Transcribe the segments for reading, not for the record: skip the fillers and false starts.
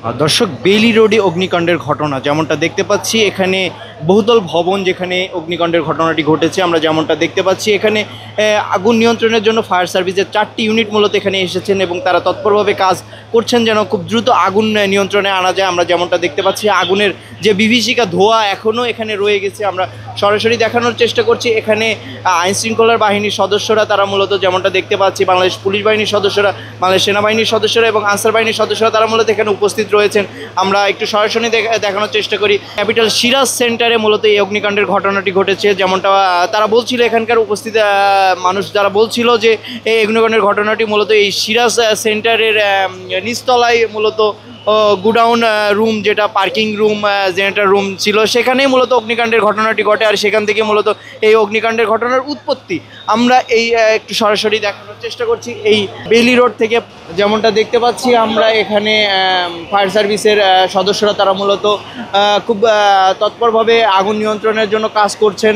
দর্শক, বেইলি রোডে অগ্নিকাণ্ডের ঘটনা যেমনটা দেখতে পাচ্ছি, এখানে বহুতল ভবন যেখানে অগ্নিকাণ্ডের ঘটনাটি ঘটেছে আমরা যেমনটা দেখতে পাচ্ছি, এখানে আগুন নিয়ন্ত্রণের জন্য ফায়ার সার্ভিসের 4টি ইউনিট মূলত এখানে এসেছেন এবং তারা তৎপরভাবে কাজ করছেন যেন খুব দ্রুত আগুন নিয়ন্ত্রণে আনা যায়। আমরা যেমনটা দেখতে পাচ্ছি, আগুনের যে বিভীষিকা ধোঁয়া এখনও এখানে রয়ে গেছে। আমরা সরাসরি দেখানোর চেষ্টা করছি। এখানে আইনশৃঙ্খলার বাহিনীর সদস্যরা তারা মূলত যেমনটা দেখতে পাচ্ছি, বাংলাদেশ পুলিশ বাহিনীর সদস্যরা, বাংলাদেশ সেনাবাহিনীর সদস্যরা এবং আনসার বাহিনীর সদস্যরা তারা মূলত এখানে উপস্থিত রয়েছেন। আমরা একটু সরাসরি দেখানোর চেষ্টা করি। ক্যাপিটাল সিরাজ সেন্টারে মূলত এই অগ্নিকাণ্ডের ঘটনাটি ঘটেছে। যেমনটা তারা বলছিল, এখানকার উপস্থিত মানুষ যারা বলছিল যে এই অগ্নিকাণ্ডের ঘটনাটি মূলত এই সিরাজ সেন্টারের নিচতলায় মূলত গুডাউন রুম, যেটা পার্কিং রুম, জেনারেটর রুম ছিল, সেখানেই মূলত অগ্নিকাণ্ডের ঘটনাটি ঘটে। আর সেখান থেকে মূলত এই অগ্নিকাণ্ডের ঘটনার উৎপত্তি আমরা এই একটু সরাসরি দেখানোর চেষ্টা করছি এই বেইলি রোড থেকে। যেমনটা দেখতে পাচ্ছি আমরা এখানে ফায়ার সার্ভিসের সদস্যরা তারা মূলত খুব তৎপরভাবে আগুন নিয়ন্ত্রণের জন্য কাজ করছেন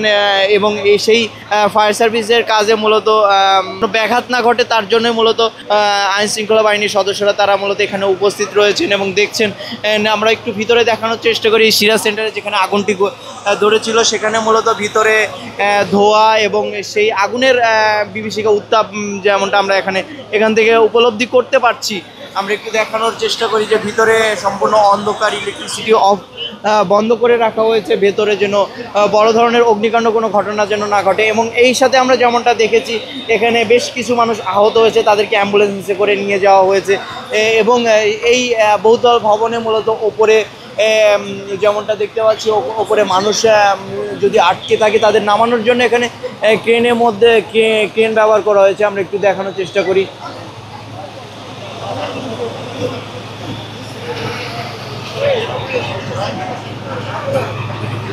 এবং সেই ফায়ার সার্ভিসের কাজে মূলত ব্যাঘাত না ঘটে তার জন্যই মূলত আইনশৃঙ্খলা বাহিনীর সদস্যরা তারা মূলত এখানে উপস্থিত রয়েছেন এবং দেখছেন। আমরা একটু ভিতরে দেখানোর চেষ্টা করি। সিরাজ সেন্টারে যেখানে আগুনটি ধরেছিল সেখানে মূলত ভিতরে ধোঁয়া এবং সেই আগুনের বিভীষিকা উত্তাপ যেমনটা আমরা এখান থেকে উপলব্ধি করতে পারছি। আমরা একটু দেখানোর চেষ্টা করি যে ভিতরে সম্পূর্ণ অন্ধকার, ইলেকট্রিসিটি অফ বন্ধ করে রাখা হয়েছে ভেতরে, যেন বড় ধরনের অগ্নিকাণ্ড কোনো ঘটনা যেন না ঘটে। এবং এই সাথে আমরা যেমনটা দেখেছি, এখানে বেশ কিছু মানুষ আহত হয়েছে, তাদেরকে অ্যাম্বুলেন্সে করে নিয়ে যাওয়া হয়েছে এবং এই বহুতল ভবনে মূলত ওপরে যেমনটা দেখতে পাচ্ছি ওপরে মানুষ যদি আটকে থাকে তাদের নামানোর জন্য এখানে ক্রেনের মধ্যে ক্রেন ব্যবহার করা হয়েছে। আমরা একটু দেখানোর চেষ্টা করি।